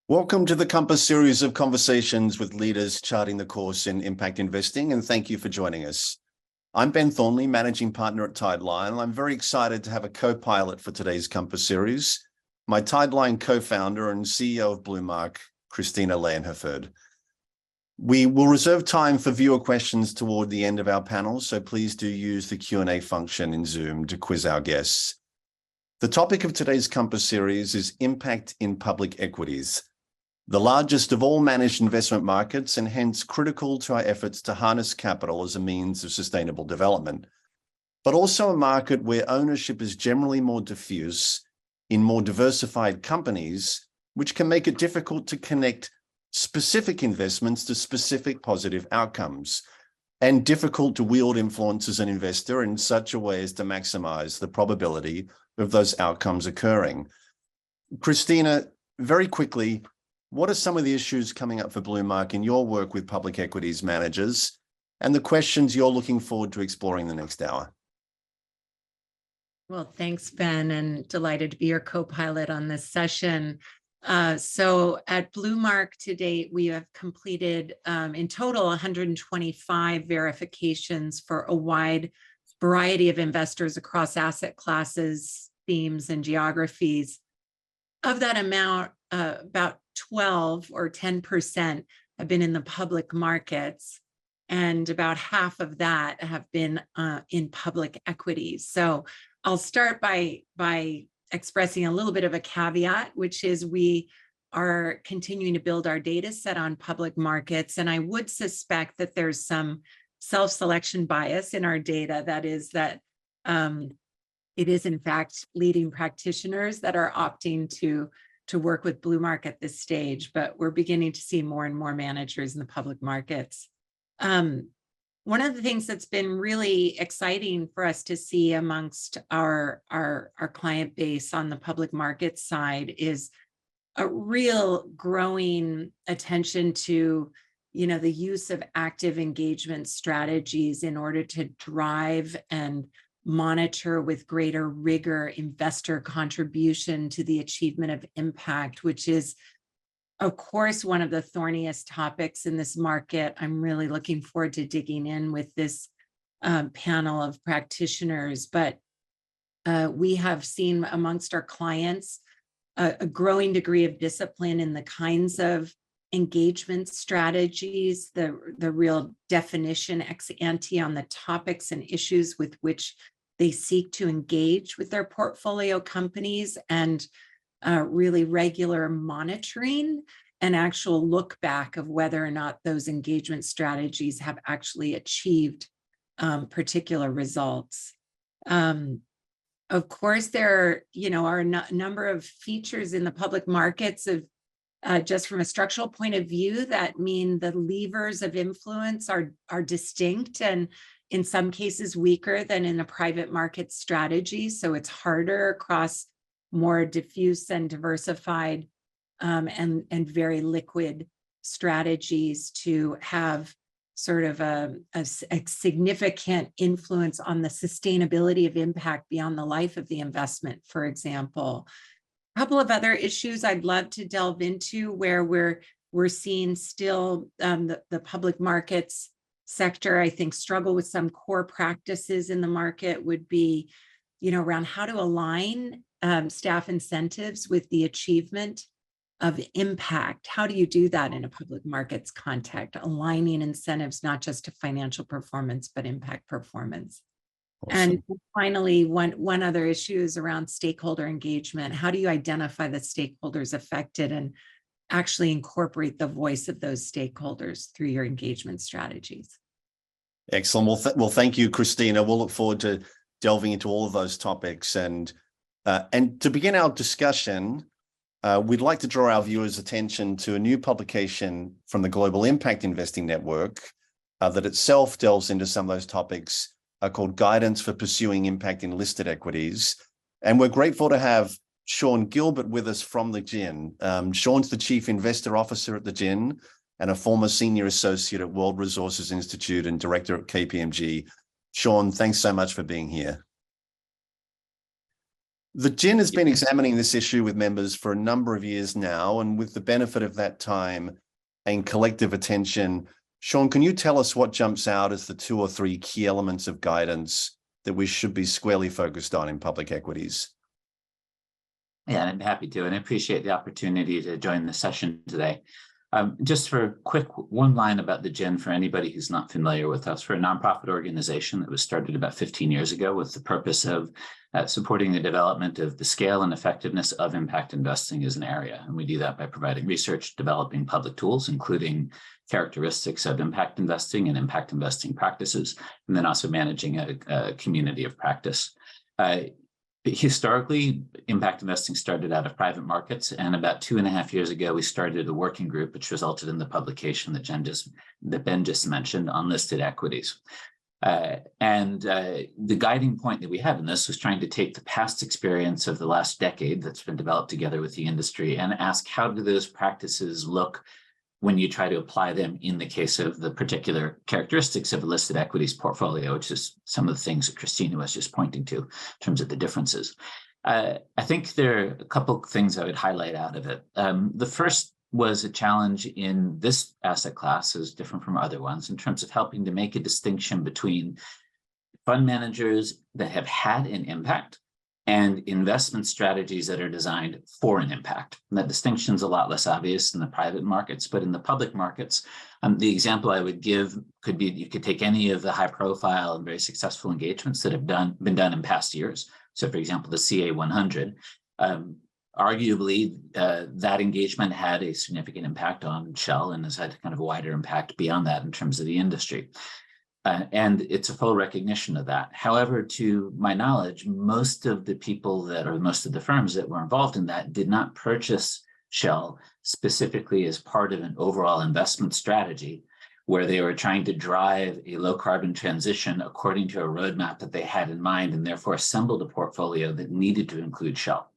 Welcome to the Compass series of conversations with leaders charting the course in impact investing, and thank you for joining us. I'm Ben Thornley, Managing Partner at Tideline, and I'm very excited to have a co-pilot for today's Compass series, my Tideline co-founder and CEO of Bluemark, Christina Leyenheferd. We will reserve time for viewer questions toward the end of our panel, so please do use the Q&A function in Zoom to quiz our guests. The topic of today's Compass series is impact in public equities, the largest of all managed investment markets and hence critical to our efforts to harness capital as a means of sustainable development, but also a market where ownership is generally more diffuse in more diversified companies, which can make it difficult to connect specific investments to specific positive outcomes, and difficult to wield influence as an investor in such a way as to maximize the probability of those outcomes occurring. Christina, very quickly, what are some of the issues coming up for Bluemark in your work with public equities managers and the questions you're looking forward to exploring the next hour? Well, thanks, Ben, and delighted to be your co-pilot on this session. So at Bluemark to date, we have completed in total 125 verifications for a wide variety of investors across asset classes, themes, and geographies. Of that amount, about 12 or 10% have been in the public markets, and about half of that have been in public equities. So I'll start by expressing a little bit of a caveat, which is we are continuing to build our data set on public markets, and I would suspect that there's some self-selection bias in our data. That is that it is in fact leading practitioners that are opting to work with Bluemark at this stage, but we're beginning to see more and more managers in the public markets. One of the things that's been really exciting for us to see amongst our client base on the public market side is a real growing attention to, the use of active engagement strategies in order to drive and monitor with greater rigor investor contribution to the achievement of impact, which is, of course, one of the thorniest topics in this market. I'm really looking forward to digging in with this panel of practitioners, but we have seen amongst our clients a growing degree of discipline in the kinds of engagement strategies, the real definition ex ante on the topics and issues with which they seek to engage with their portfolio companies, and really regular monitoring and actual look back of whether or not those engagement strategies have actually achieved particular results. Of course, there are a number of features in the public markets of just from a structural point of view that mean the levers of influence are distinct and in some cases weaker than in a private market strategy. So it's harder across more diffuse and diversified and very liquid strategies to have sort of a significant influence on the sustainability of impact beyond the life of the investment, for example. A couple of other issues I'd love to delve into where we're seeing still the public markets sector, I think, struggle with some core practices in the market would be, around how to align staff incentives with the achievement of impact. How do you do that in a public markets context, aligning incentives not just to financial performance, but impact performance? Awesome. And finally, one other issue is around stakeholder engagement. How do you identify the stakeholders affected and actually incorporate the voice of those stakeholders through your engagement strategies? Excellent. Well, thank you, Christina. We'll look forward to delving into all of those topics. And to begin our discussion, we'd like to draw our viewers' attention to a new publication from the Global Impact Investing Network that itself delves into some of those topics, called Guidance for Pursuing Impact in Listed Equities. And we're grateful to have Sean Gilbert with us from the GIN. Sean's the Chief Investor Officer at the GIN and a former Senior Associate at World Resources Institute and Director at KPMG. Sean, thanks so much for being here. The GIN has been examining this issue with members for a number of years now, and with the benefit of that time and collective attention, Sean, can you tell us what jumps out as the 2 or 3 key elements of guidance that we should be squarely focused on in public equities? Yeah, I'm happy to, and I appreciate the opportunity to join the session today. Just for a quick one line about the GIN for anybody who's not familiar with us, we're a nonprofit organization that was started about 15 years ago with the purpose of supporting the development of the scale and effectiveness of impact investing as an area. And we do that by providing research, developing public tools, including characteristics of impact investing and impact investing practices, and then also managing a community of practice. Historically, impact investing started out of private markets, and about 2.5 years ago, we started a working group, which resulted in the publication that Ben just mentioned on listed equities. The guiding point that we have in this was trying to take the past experience of the last decade that's been developed together with the industry and ask, how do those practices look when you try to apply them in the case of the particular characteristics of a listed equities portfolio, which is some of the things that Christina was just pointing to in terms of the differences. I think there are a couple of things I would highlight out of it. The first was a challenge in this asset class, is different from other ones, in terms of helping to make a distinction between fund managers that have had an impact and investment strategies that are designed for an impact. And that distinction is a lot less obvious in the private markets, but in the public markets, the example I would give could be, you could take any of the high profile and very successful engagements that have been done in past years. So for example, the CA 100, arguably that engagement had a significant impact on Shell and has had kind of a wider impact beyond that in terms of the industry. And it's a full recognition of that. However, to my knowledge, most of the firms that were involved in that did not purchase Shell specifically as part of an overall investment strategy where they were trying to drive a low carbon transition according to a roadmap that they had in mind, and therefore assembled a portfolio that needed to include Shell.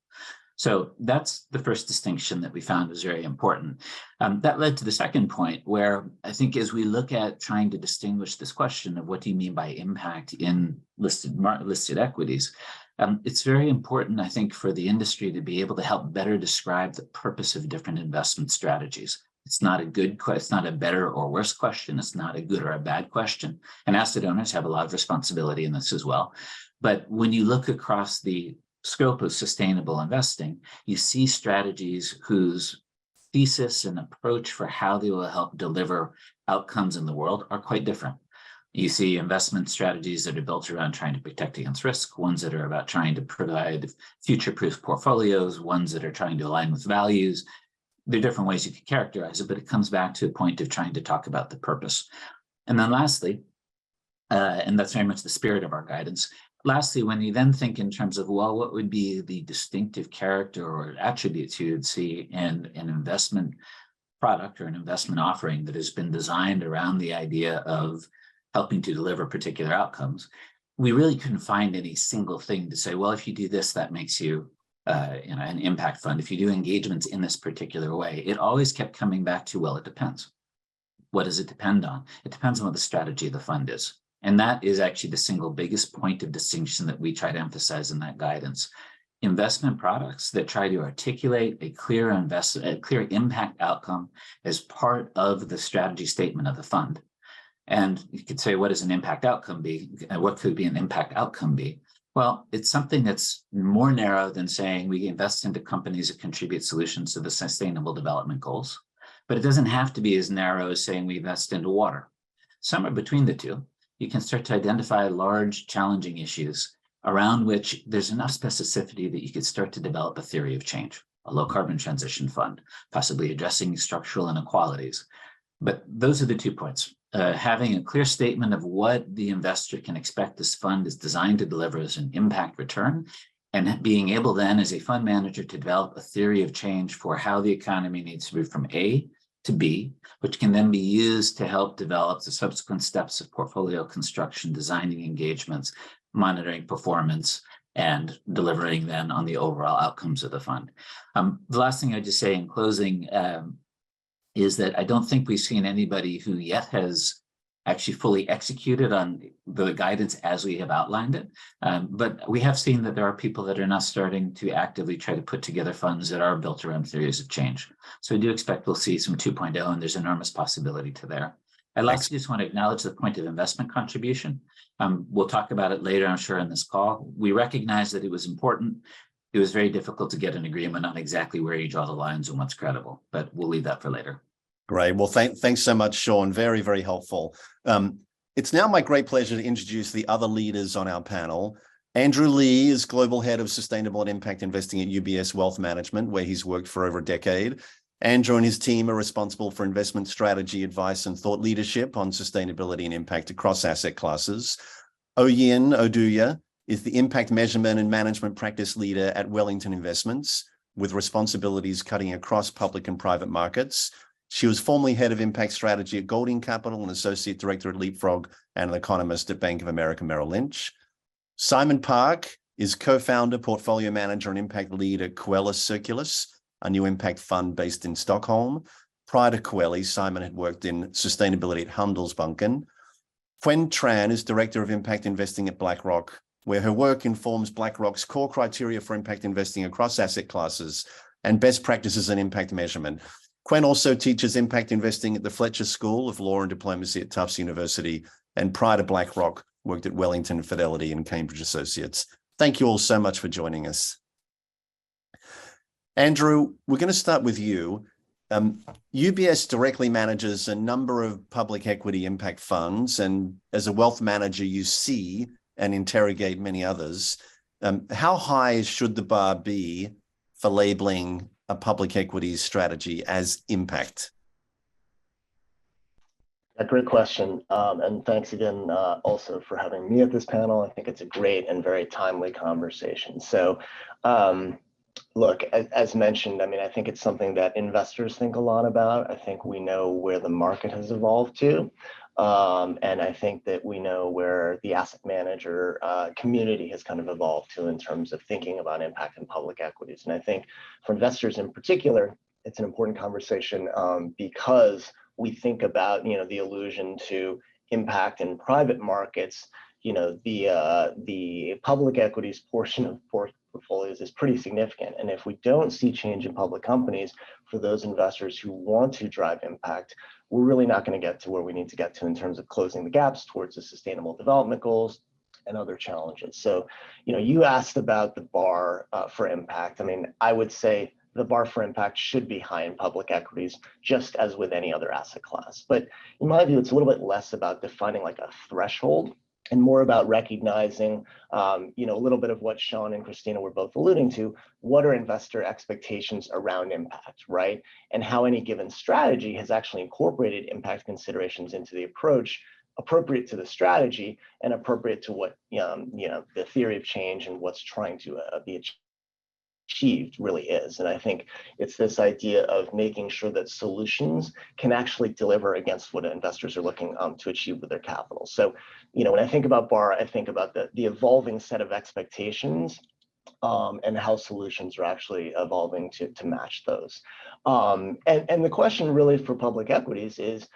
So that's the first distinction that we found was very important. That led to the second point, where I think as we look at trying to distinguish this question of what do you mean by impact in listed equities, it's very important, I think, for the industry to be able to help better describe the purpose of different investment strategies. It's not a better or worse question. It's not a good or a bad question. And asset owners have a lot of responsibility in this as well. But when you look across the scope of sustainable investing, you see strategies whose thesis and approach for how they will help deliver outcomes in the world are quite different. You see investment strategies that are built around trying to protect against risk, ones that are about trying to provide future-proof portfolios, ones that are trying to align with values. There are different ways you could characterize it, but it comes back to a point of trying to talk about the purpose. And then lastly, and that's very much the spirit of our guidance, lastly, when you then think in terms of, well, what would be the distinctive character or attributes you would see in an investment product or an investment offering that has been designed around the idea of helping to deliver particular outcomes, we really couldn't find any single thing to say, well, if you do this, that makes you an impact fund. If you do engagements in this particular way, it always kept coming back to, well, it depends. What does it depend on? It depends on what the strategy of the fund is. And that is actually the single biggest point of distinction that we try to emphasize in that guidance. Investment products that try to articulate a clear impact outcome as part of the strategy statement of the fund. And you could say, what does an impact outcome be? What could be an impact outcome be? Well, it's something that's more narrow than saying we invest into companies that contribute solutions to the Sustainable Development Goals. But it doesn't have to be as narrow as saying we invest into water. Somewhere between the two, you can start to identify large, challenging issues around which there's enough specificity that you could start to develop a theory of change, a low carbon transition fund, possibly addressing structural inequalities. But those are the 2 points. Having a clear statement of what the investor can expect this fund is designed to deliver as an impact return, and being able then as a fund manager to develop a theory of change for how the economy needs to move from A to B, which can then be used to help develop the subsequent steps of portfolio construction, designing engagements, monitoring performance, and delivering then on the overall outcomes of the fund. The last thing I'd just say in closing is that I don't think we've seen anybody who yet has actually fully executed on the guidance as we have outlined it. But we have seen that there are people that are now starting to actively try to put together funds that are built around theories of change. So we do expect we'll see some 2.0, and there's enormous possibility to there. I lastly just want to acknowledge the point of investment contribution. We'll talk about it later, I'm sure, in this call. We recognize that it was important. It was very difficult to get an agreement on exactly where you draw the lines and what's credible, but we'll leave that for later. Great. Well, thanks so much, Sean. Very, very helpful. It's now my great pleasure to introduce the other leaders on our panel. Andrew Lee is Global Head of Sustainable and Impact Investing at UBS Wealth Management, where he's worked for over a decade. Andrew and his team are responsible for investment strategy, advice, and thought leadership on sustainability and impact across asset classes. Oyin Oduya is the impact measurement and management practice leader at Wellington Investments, with responsibilities cutting across public and private markets. She was formerly head of impact strategy at Golding Capital and associate director at Leapfrog and an economist at Bank of America Merrill Lynch. Simon Park is co-founder, portfolio manager, and impact lead at Coeli Circulus, a new impact fund based in Stockholm. Prior to Coeli, Simon had worked in sustainability at Handelsbanken. Quen Tran is director of impact investing at BlackRock, where her work informs BlackRock's core criteria for impact investing across asset classes and best practices in impact measurement. Quen also teaches impact investing at the Fletcher School of Law and Diplomacy at Tufts University, and prior to BlackRock, worked at Wellington, Fidelity, and Cambridge Associates. Thank you all so much for joining us. Andrew, we're going to start with you. UBS directly manages a number of public equity impact funds, and as a wealth manager, you see and interrogate many others. How high should the bar be for labeling a public equities strategy as impact? A great question. And thanks again also for having me at this panel. I think it's a great and very timely conversation. So look, as mentioned, I mean, I think it's something that investors think a lot about. I think we know where the market has evolved to. And I think that we know where the asset manager community has kind of evolved to in terms of thinking about impact in public equities. And I think for investors in particular, it's an important conversation because we think about, the allusion to impact in private markets. The public equities portion of portfolios is pretty significant. And if we don't see change in public companies, for those investors who want to drive impact, we're really not going to get to where we need to get to in terms of closing the gaps towards the sustainable development goals and other challenges. So, you asked about the bar for impact. I mean, I would say the bar for impact should be high in public equities, just as with any other asset class. But in my view, it's a little bit less about defining like a threshold and more about recognizing, a little bit of what Sean and Christina were both alluding to. What are investor expectations around impact, right? And how any given strategy has actually incorporated impact considerations into the approach appropriate to the strategy and appropriate to what, the theory of change and what's trying to be achieved really is. And I think it's this idea of making sure that solutions can actually deliver against what investors are looking to achieve with their capital. So, when I think about bar, I think about the evolving set of expectations and how solutions are actually evolving to match those. And the question really for public equities is,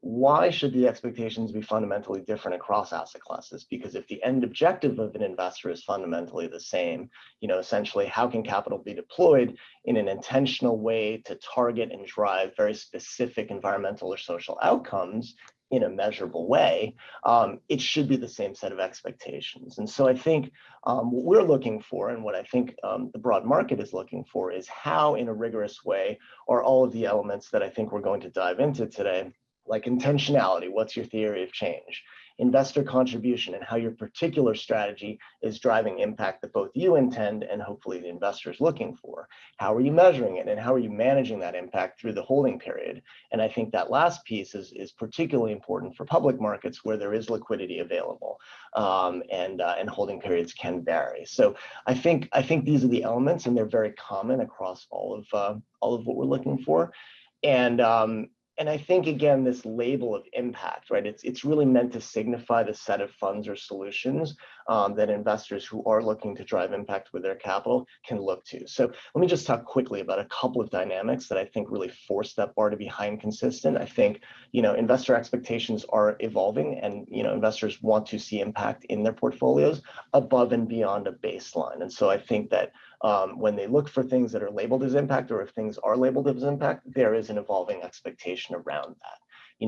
why should the expectations be fundamentally different across asset classes? Because if the end objective of an investor is fundamentally the same, essentially, how can capital be deployed in an intentional way to target and drive very specific environmental or social outcomes in a measurable way? It should be the same set of expectations. And so I think what we're looking for, and what I think the broad market is looking for, is how in a rigorous way are all of the elements that I think we're going to dive into today, like intentionality, what's your theory of change, investor contribution, and how your particular strategy is driving impact that both you intend and hopefully the investor is looking for. How are you measuring it, and how are you managing that impact through the holding period? And I think that last piece is particularly important for public markets where there is liquidity available, and holding periods can vary. So I think these are the elements, and they're very common across all of what we're looking for. And I think, again, this label of impact, right? It's really meant to signify the set of funds or solutions that investors who are looking to drive impact with their capital can look to. So let me just talk quickly about a couple of dynamics that I think really force that bar to be high and consistent. I think, investor expectations are evolving, and, investors want to see impact in their portfolios above and beyond a baseline. And so I think that when they look for things that are labeled as impact, or if things are labeled as impact, there is an evolving expectation around that.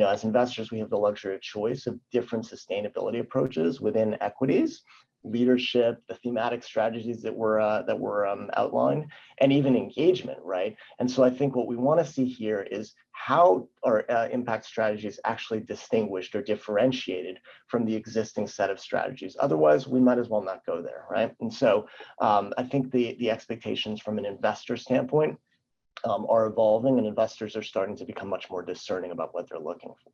As investors, we have the luxury of choice of different sustainability approaches within equities, leadership, the thematic strategies that were outlined, and even engagement, right? And so I think what we want to see here is how are impact strategies actually distinguished or differentiated from the existing set of strategies. Otherwise, we might as well not go there, right? And so I think the expectations from an investor standpoint are evolving, and investors are starting to become much more discerning about what they're looking for.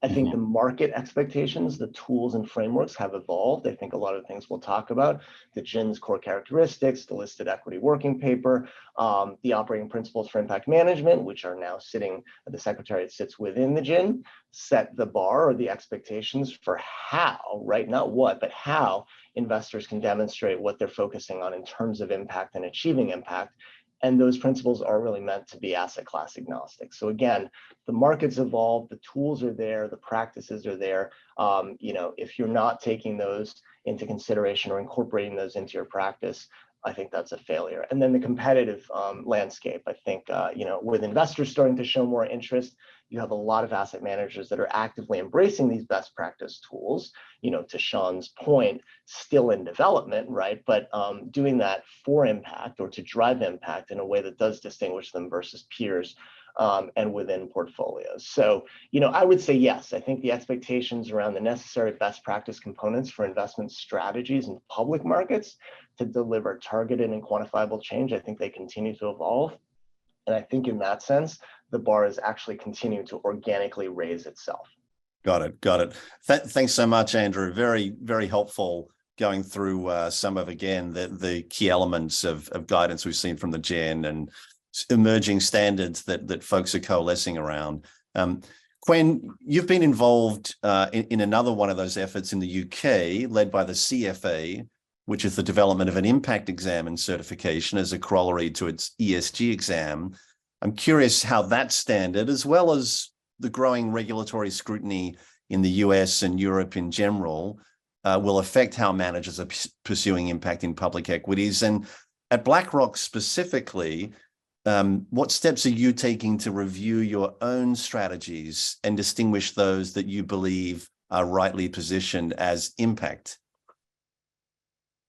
I think the market expectations, the tools and frameworks have evolved. I think a lot of things we'll talk about, the GIN's core characteristics, the listed equity working paper, the operating principles for impact management, which are now sitting, the Secretariat sits within the GIN, set the bar or the expectations for how, right? Not what, but how investors can demonstrate what they're focusing on in terms of impact and achieving impact. And those principles are really meant to be asset class agnostic. So again, the market's evolved, the tools are there, the practices are there. If you're not taking those into consideration or incorporating those into your practice, I think that's a failure. And then the competitive landscape, I think, with investors starting to show more interest, you have a lot of asset managers that are actively embracing these best practice tools, to Sean's point, still in development, right? But doing that for impact or to drive impact in a way that does distinguish them versus peers and within portfolios. So, I would say yes, I think the expectations around the necessary best practice components for investment strategies in public markets to deliver targeted and quantifiable change, I think they continue to evolve. And I think in that sense, the bar is actually continuing to organically raise itself. Got it. Thanks so much, Andrew. Very, very helpful going through some of, again, the key elements of guidance we've seen from the GIN and emerging standards that folks are coalescing around. Quen, you've been involved in another one of those efforts in the UK, led by the CFA, which is the development of an impact exam and certification as a corollary to its ESG exam. I'm curious how that standard, as well as the growing regulatory scrutiny in the US and Europe in general, will affect how managers are pursuing impact in public equities. And at BlackRock specifically, what steps are you taking to review your own strategies and distinguish those that you believe are rightly positioned as impact?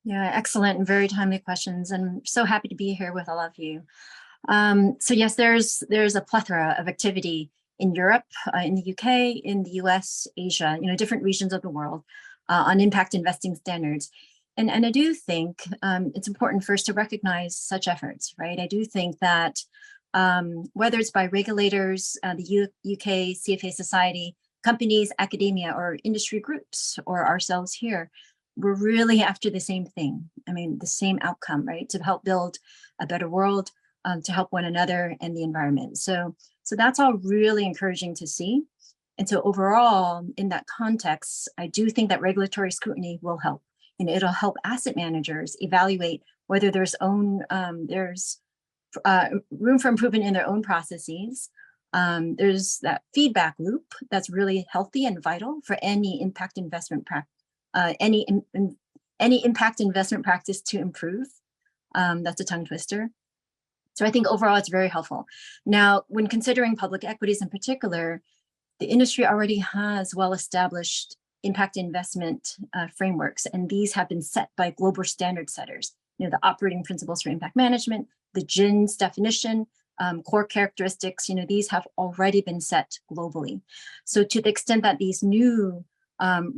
Yeah, excellent and very timely questions. And I'm so happy to be here with all of you. So yes, there's a plethora of activity in Europe, in the UK, in the US, Asia, different regions of the world on impact investing standards. And I do think it's important first to recognize such efforts, right? I do think that whether it's by regulators, the UK CFA Society, companies, academia, or industry groups, or ourselves here, we're really after the same thing. I mean, the same outcome, right? To help build a better world, to help one another and the environment. So that's all really encouraging to see. And so overall, in that context, I do think that regulatory scrutiny will help. It'll help asset managers evaluate whether there's room for improvement in their own processes. There's that feedback loop that's really healthy and vital for any impact investment any impact investment practice to improve. That's a tongue twister. So I think overall it's very helpful. Now, when considering public equities in particular, the industry already has well-established impact investment frameworks, and these have been set by global standard setters. The operating principles for impact management, the GIN's definition, core characteristics, these have already been set globally. So to the extent that these new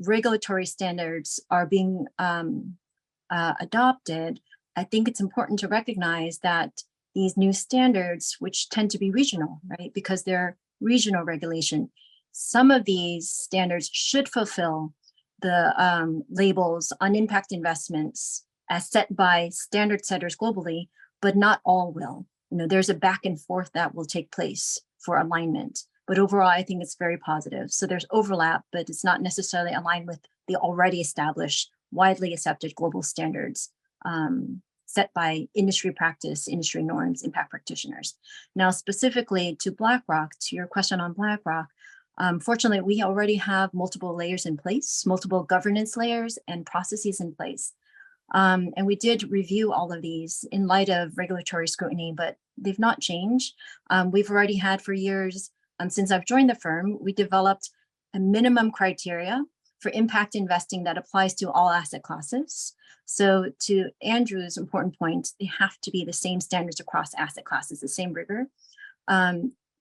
regulatory standards are being adopted, I think it's important to recognize that these new standards, which tend to be regional, right, because they're regional regulation, some of these standards should fulfill the labels on impact investments as set by standard setters globally, but not all will. There's a back and forth that will take place for alignment. But overall, I think it's very positive. So there's overlap, but it's not necessarily aligned with the already established widely accepted global standards set by industry practice, industry norms, impact practitioners. Now, specifically to BlackRock, to your question on BlackRock, fortunately, we already have multiple layers in place, multiple governance layers and processes in place. And we did review all of these in light of regulatory scrutiny, but they've not changed. We've already had for years, since I've joined the firm, we developed a minimum criteria for impact investing that applies to all asset classes. So to Andrew's important point, they have to be the same standards across asset classes, the same rigor.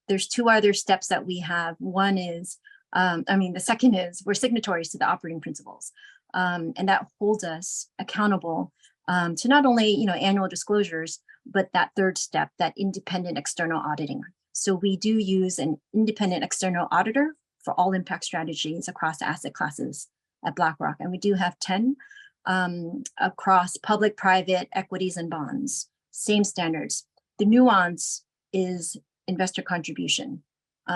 There's two other steps that we have. One is, the second is we're signatories to the operating principles. And that holds us accountable to not only annual disclosures, but that third step, that independent external auditing. So we do use an independent external auditor for all impact strategies across asset classes at BlackRock. And we do have 10 across public, private, equities, and bonds. Same standards. The nuance is investor contribution.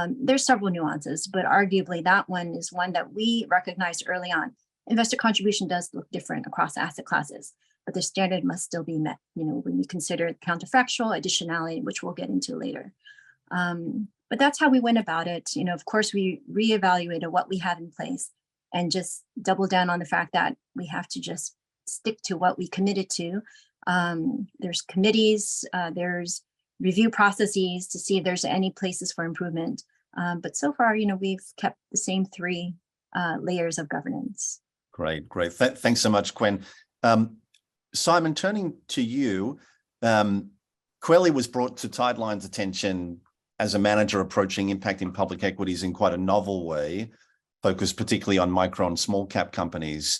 There's several nuances, but arguably that one is one that we recognized early on. Investor contribution does look different across asset classes, but the standard must still be met, when you consider counterfactual, additionality, which we'll get into later. But that's how we went about it. Of course, we reevaluated what we have in place and just double down on the fact that we have to just stick to what we committed to. There's committees, there's review processes to see if there's any places for improvement. But so far, we've kept the same 3 layers of governance. Great. Thanks so much, Gwen. Simon, turning to you, Quelly was brought to Tideline's attention as a manager approaching impact in public equities in quite a novel way, focused particularly on micro and small cap companies.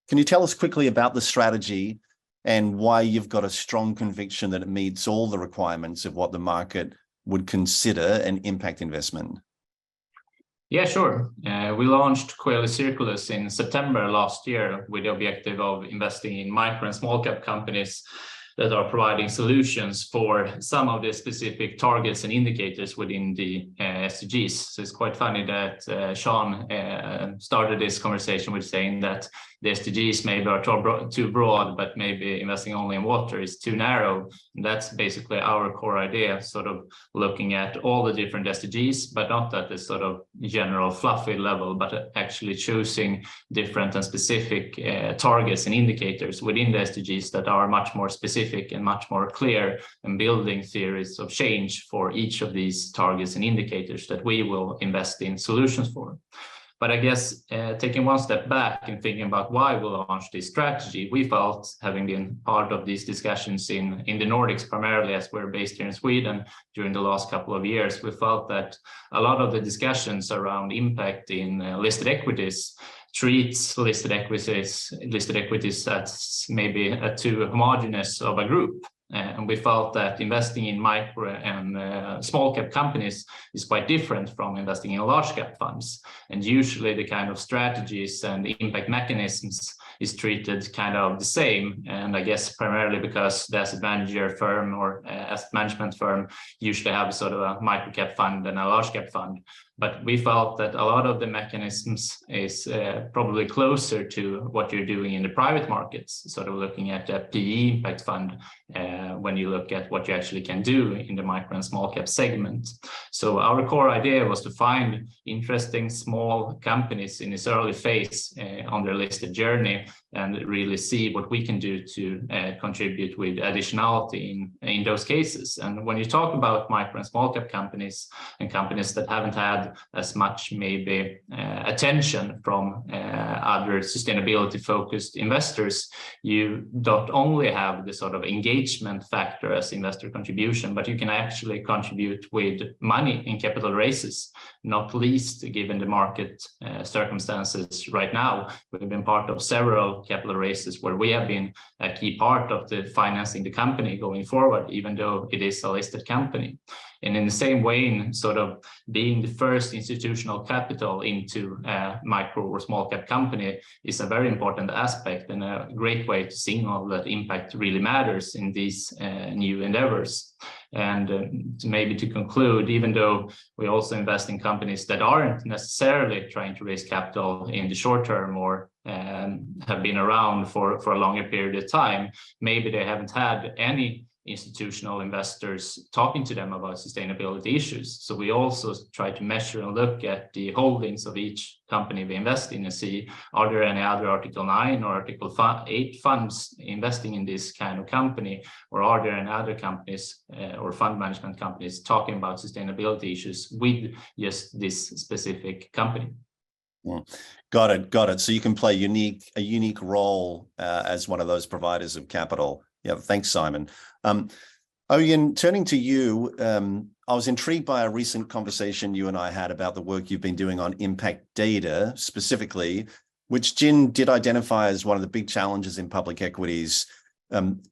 Can you tell us quickly about the strategy and why you've got a strong conviction that it meets all the requirements of what the market would consider an impact investment? Yeah, sure. We launched Quelly Circulus in September last year with the objective of investing in micro and small cap companies that are providing solutions for some of the specific targets and indicators within the SDGs. So it's quite funny that Sean started this conversation with saying that the SDGs maybe are too broad, but maybe investing only in water is too narrow. And that's basically our core idea, sort of looking at all the different SDGs, but not at this sort of general fluffy level, but actually choosing different and specific targets and indicators within the SDGs that are much more specific and much more clear, and building theories of change for each of these targets and indicators that we will invest in solutions for. But I guess taking one step back and thinking about why we launched this strategy, we felt, having been part of these discussions in the Nordics, primarily as we're based here in Sweden during the last couple of years, we felt that a lot of the discussions around impact in listed equities treats listed equities as maybe too homogeneous of a group. And we felt that investing in micro and small cap companies is quite different from investing in large cap funds. And usually the kind of strategies and the impact mechanisms is treated kind of the same. And I guess primarily because the asset manager firm or asset management firm usually have sort of a micro cap fund and a large cap fund. But we felt that a lot of the mechanisms is probably closer to what you're doing in the private markets, sort of looking at a PE impact fund when you look at what you actually can do in the micro and small cap segment. So our core idea was to find interesting small companies in this early phase on their listed journey and really see what we can do to contribute with additionality in those cases. And when you talk about micro and small cap companies and companies that haven't had as much maybe attention from other sustainability focused investors, you don't only have the sort of engagement factor as investor contribution, but you can actually contribute with money in capital raises, not least given the market circumstances right now. We've been part of several capital raises where we have been a key part of the financing the company going forward, even though it is a listed company. And in the same way, sort of being the first institutional capital into a micro or small cap company is a very important aspect and a great way to signal that impact really matters in these new endeavors. And maybe to conclude, even though we also invest in companies that aren't necessarily trying to raise capital in the short term or have been around for a longer period of time, maybe they haven't had any institutional investors talking to them about sustainability issues. So we also try to measure and look at the holdings of each company we invest in and see, are there any other Article 9 or Article 8 funds investing in this kind of company, or are there any other companies or fund management companies talking about sustainability issues with just this specific company? Got it. So you can play a unique role as one of those providers of capital. Yeah, thanks, Simon. Oyen, turning to you, I was intrigued by a recent conversation you and I had about the work you've been doing on impact data specifically, which Jin did identify as one of the big challenges in public equities,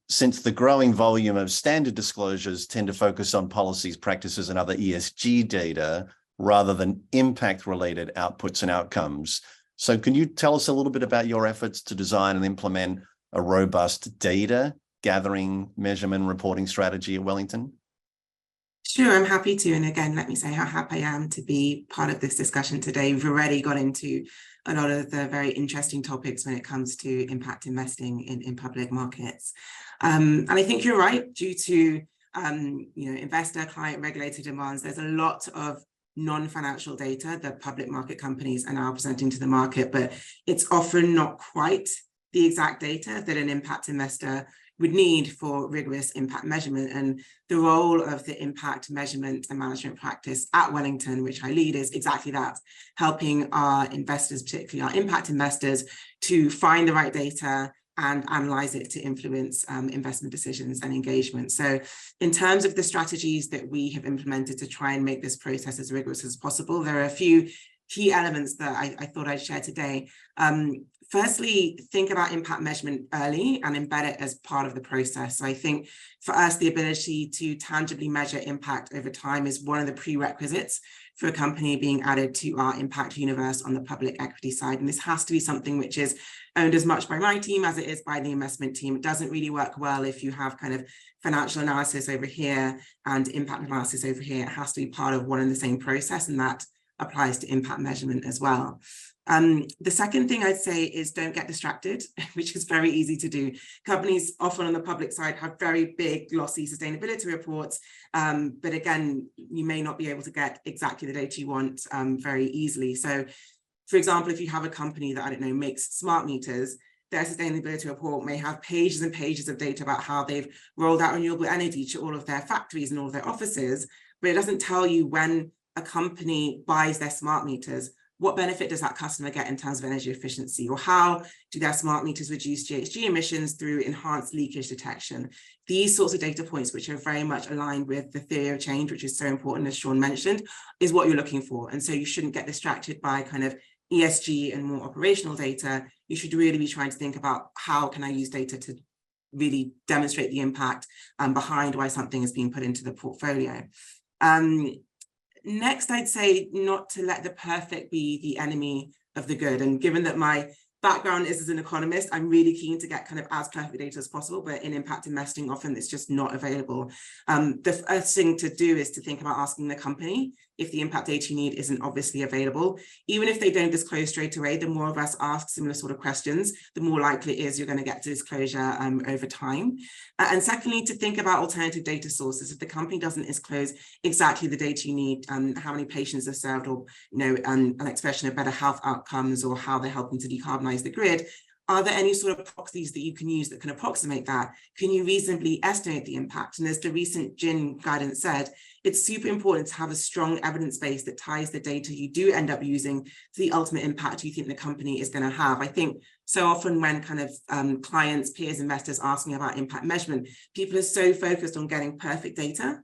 since the growing volume of standard disclosures tend to focus on policies, practices, and other ESG data rather than impact-related outputs and outcomes. So can you tell us a little bit about your efforts to design and implement a robust data gathering, measurement, reporting strategy at Wellington? Sure, I'm happy to. And again, let me say how happy I am to be part of this discussion today. We've already got into a lot of the very interesting topics when it comes to impact investing in public markets. And I think you're right, due to investor, client, regulator demands, there's a lot of non-financial data that public market companies are now presenting to the market, but it's often not quite the exact data that an impact investor would need for rigorous impact measurement. And the role of the impact measurement and management practice at Wellington, which I lead, is exactly that, helping our investors, particularly our impact investors, to find the right data and analyze it to influence investment decisions and engagement. So in terms of the strategies that we have implemented to try and make this process as rigorous as possible, there are a few key elements that I thought I'd share today. Firstly, think about impact measurement early and embed it as part of the process. So I think for us, the ability to tangibly measure impact over time is one of the prerequisites for a company being added to our impact universe on the public equity side. And this has to be something which is owned as much by my team as it is by the investment team. It doesn't really work well if you have kind of financial analysis over here and impact analysis over here. It has to be part of one and the same process, and that applies to impact measurement as well. The second thing I'd say is don't get distracted, which is very easy to do. Companies often on the public side have very big, glossy sustainability reports, but again, you may not be able to get exactly the data you want very easily. So, for example, if you have a company that, I don't know, makes smart meters, their sustainability report may have pages and pages of data about how they've rolled out renewable energy to all of their factories and all of their offices, but it doesn't tell you when a company buys their smart meters, what benefit does that customer get in terms of energy efficiency, or how do their smart meters reduce GHG emissions through enhanced leakage detection? These sorts of data points, which are very much aligned with the theory of change, which is so important, as Sean mentioned, is what you're looking for. And so you shouldn't get distracted by kind of ESG and more operational data. You should really be trying to think about, how can I use data to really demonstrate the impact behind why something is being put into the portfolio. Next, I'd say not to let the perfect be the enemy of the good. And given that my background is as an economist, I'm really keen to get kind of as perfect data as possible, but in impact investing, often it's just not available. The first thing to do is to think about asking the company if the impact data you need isn't obviously available. Even if they don't disclose straight away, the more of us ask similar sort of questions, the more likely it is you're going to get to disclosure over time. And secondly, to think about alternative data sources. If the company doesn't disclose exactly the data you need, how many patients are served, or an expression of better health outcomes, or how they're helping to decarbonize the grid, are there any sort of proxies that you can use that can approximate that? Can you reasonably estimate the impact? And as the recent GIN guidance said, it's super important to have a strong evidence base that ties the data you do end up using to the ultimate impact you think the company is going to have. I think so often when kind of clients, peers, investors asking about impact measurement, people are so focused on getting perfect data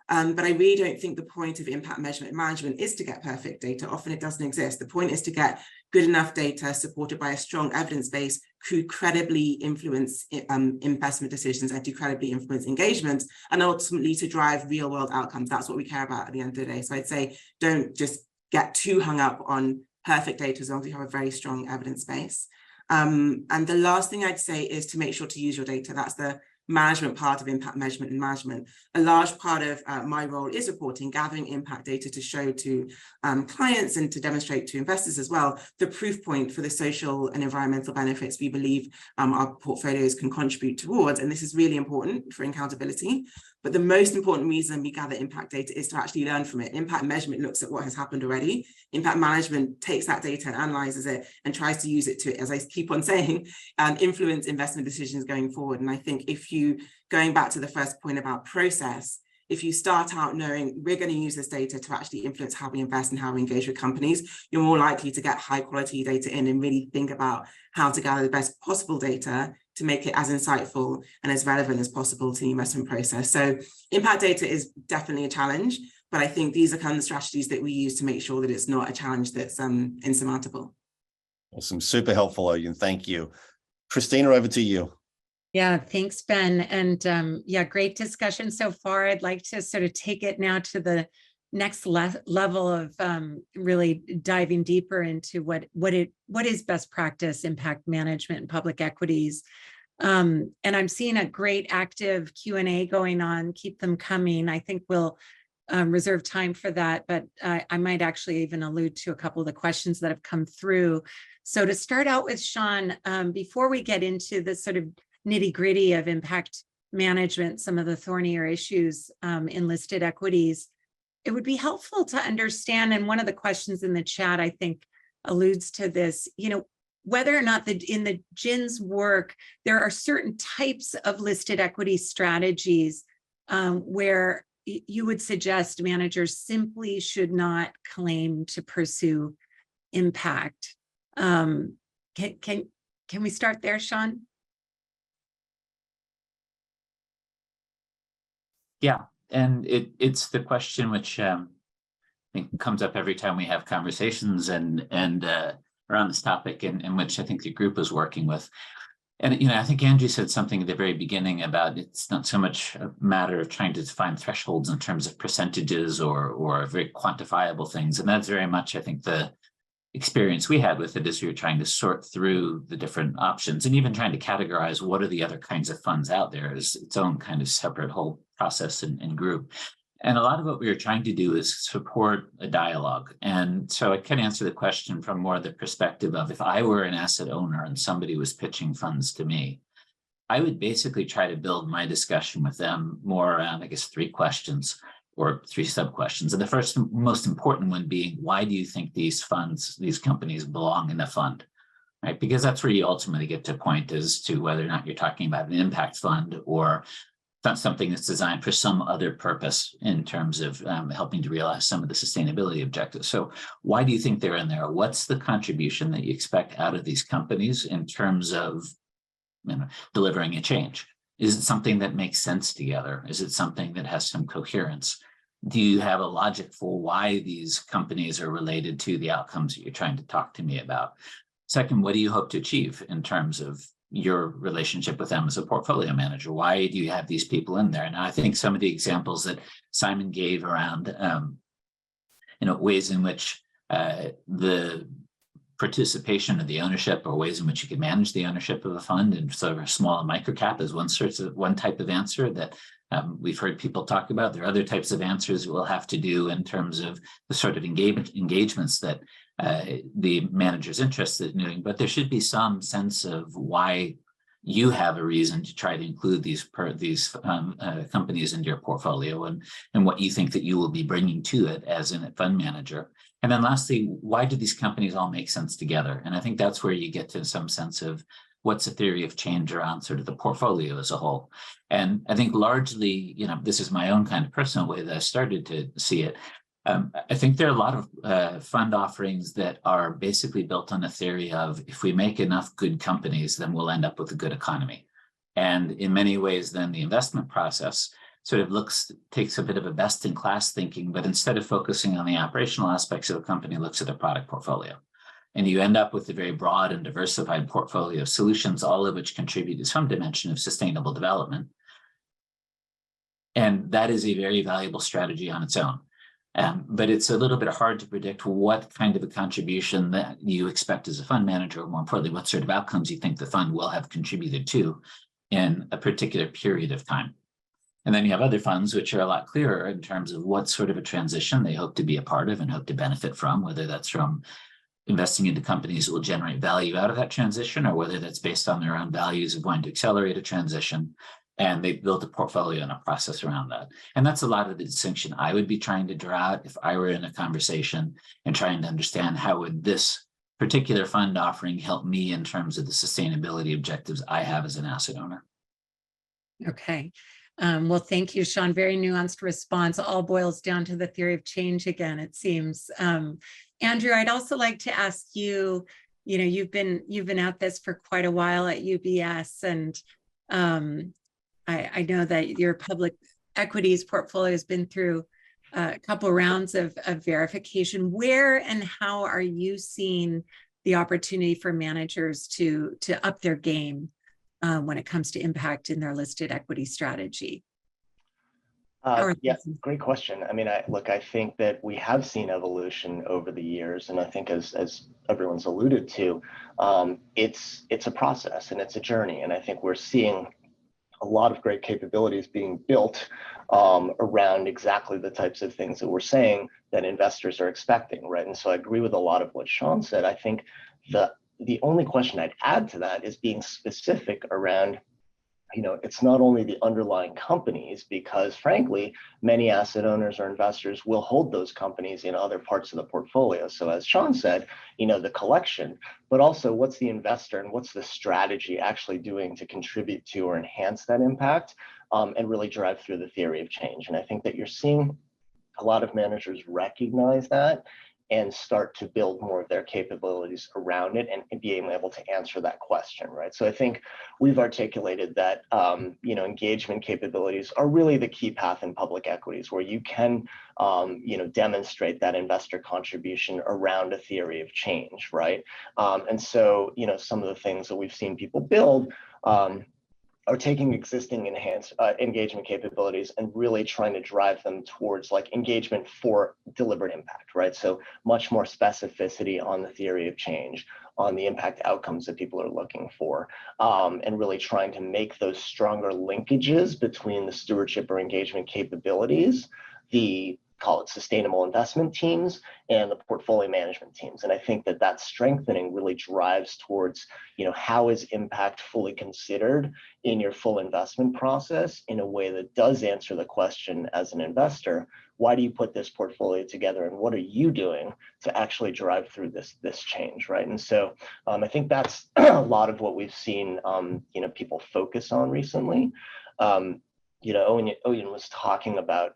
But I really don't think the point of impact measurement and management is to get perfect data. Often it doesn't exist. The point is to get good enough data supported by a strong evidence base could credibly influence investment decisions and to credibly influence engagement, and ultimately to drive real world outcomes. That's what we care about at the end of the day. So I'd say don't just get too hung up on perfect data as long as you have a very strong evidence base. And the last thing I'd say is to make sure to use your data. That's the management part of impact measurement and management. A large part of my role is reporting, gathering impact data to show to clients and to demonstrate to investors as well the proof point for the social and environmental benefits we believe our portfolios can contribute towards. And this is really important for accountability. But the most important reason we gather impact data is to actually learn from it. Impact measurement looks at what has happened already. Impact management takes that data and analyzes it and tries to use it to, as I keep on saying, influence investment decisions going forward. And I think if you, going back to the first point about process, if you start out knowing we're going to use this data to actually influence how we invest and how we engage with companies, you're more likely to get high quality data in and really think about how to gather the best possible data to make it as insightful and as relevant as possible to the investment process. So impact data is definitely a challenge, but I think these are kind of the strategies that we use to make sure that it's not a challenge that's insurmountable. Awesome. Super helpful, Oyen. Thank you. Christina, over to you. Yeah, thanks, Ben. And yeah, great discussion so far. I'd like to sort of take it now to the next level of really diving deeper into what is best practice impact management in public equities. And I'm seeing a great active Q&A going on. Keep them coming. I think we'll reserve time for that, but I might actually even allude to a couple of the questions that have come through. So to start out with, Sean, before we get into the sort of nitty-gritty of impact management, some of the thornier issues in listed equities, it would be helpful to understand, and one of the questions in the chat, I think, alludes to this, whether or not in the GIN's work, there are certain types of listed equity strategies where you would suggest managers simply should not claim to pursue impact. Can we start there, Sean? Yeah, and it's the question which I think comes up every time we have conversations and around this topic, and which I think the group is working with. And I think Angie said something at the very beginning about it's not so much a matter of trying to define thresholds in terms of percentages or very quantifiable things, and that's very much, I think, the experience we had with it as we were trying to sort through the different options and even trying to categorize what are the other kinds of funds out there as its own kind of separate whole process and group. And a lot of what we were trying to do is support a dialogue. And so I can answer the question from more the perspective of if I were an asset owner and somebody was pitching funds to me, I would basically try to build my discussion with them more around, I guess, 3 questions or 3 sub-questions. And the first, most important one being, why do you think these funds, these companies belong in a fund, right? Because that's where you ultimately get to a point as to whether or not you're talking about an impact fund or not something that's designed for some other purpose in terms of helping to realize some of the sustainability objectives. So why do you think they're in there? What's the contribution that you expect out of these companies in terms of delivering a change? Is it something that makes sense together? Is it something that has some coherence? Do you have a logic for why these companies are related to the outcomes that you're trying to talk to me about? Second, what do you hope to achieve in terms of your relationship with them as a portfolio manager? Why do you have these people in there? Now, I think some of the examples that Simon gave around, ways in which the participation of the ownership or ways in which you can manage the ownership of a fund and sort of a small microcap is one type of answer that we've heard people talk about. There are other types of answers we'll have to do in terms of the sort of engagements that the manager's interested in doing, but there should be some sense of why you have a reason to try to include these companies into your portfolio and what you think that you will be bringing to it as a fund manager. And then lastly, why do these companies all make sense together? And I think that's where you get to some sense of what's the theory of change around sort of the portfolio as a whole. And I think largely, this is my own kind of personal way that I started to see it. I think there are a lot of fund offerings that are basically built on a theory of if we make enough good companies, then we'll end up with a good economy. And in many ways, then the investment process sort of takes a bit of a best-in-class thinking, but instead of focusing on the operational aspects of a company, looks at the product portfolio. And you end up with a very broad and diversified portfolio of solutions, all of which contribute to some dimension of sustainable development. And that is a very valuable strategy on its own. But it's a little bit hard to predict what kind of a contribution that you expect as a fund manager, or more importantly, what sort of outcomes you think the fund will have contributed to in a particular period of time. And then you have other funds which are a lot clearer in terms of what sort of a transition they hope to be a part of and hope to benefit from, whether that's from investing into companies that will generate value out of that transition, or whether that's based on their own values of wanting to accelerate a transition. And they've built a portfolio and a process around that. And that's a lot of the distinction I would be trying to draw out if I were in a conversation and trying to understand how would this particular fund offering help me in terms of the sustainability objectives I have as an asset owner. Okay. Well, thank you, Sean. Very nuanced response. All boils down to the theory of change again, it seems. Andrew, I'd also like to ask you, you've been at this for quite a while at UBS, and I know that your public equities portfolio has been through a couple rounds of verification. Where and how are you seeing the opportunity for managers to up their game when it comes to impact in their listed equity strategy? Yeah, great question. I mean, I think that we have seen evolution over the years, and I think as everyone's alluded to, it's a process and it's a journey, and I think we're seeing a lot of great capabilities being built around exactly the types of things that we're saying that investors are expecting, right? And so I agree with a lot of what Sean said. I think the only question I'd add to that is being specific around, it's not only the underlying companies, because frankly, many asset owners or investors will hold those companies in other parts of the portfolio. So as Sean said, the collection, but also what's the investor and what's the strategy actually doing to contribute to or enhance that impact, and really drive through the theory of change. And I think that you're seeing a lot of managers recognize that and start to build more of their capabilities around it and being able to answer that question, right? So I think we've articulated that, engagement capabilities are really the key path in public equities, where you can, demonstrate that investor contribution around a theory of change, right? And so, some of the things that we've seen people build are taking existing enhanced engagement capabilities and really trying to drive them towards engagement for deliberate impact, right? So much more specificity on the theory of change, on the impact outcomes that people are looking for, and really trying to make those stronger linkages between the stewardship or engagement capabilities, the call it sustainable investment teams, and the portfolio management teams. And I think that strengthening really drives towards, how is impact fully considered in your full investment process in a way that does answer the question as an investor, why do you put this portfolio together and what are you doing to actually drive through this change, right? And so I think that's a lot of what we've seen, people focus on recently. Owen was talking about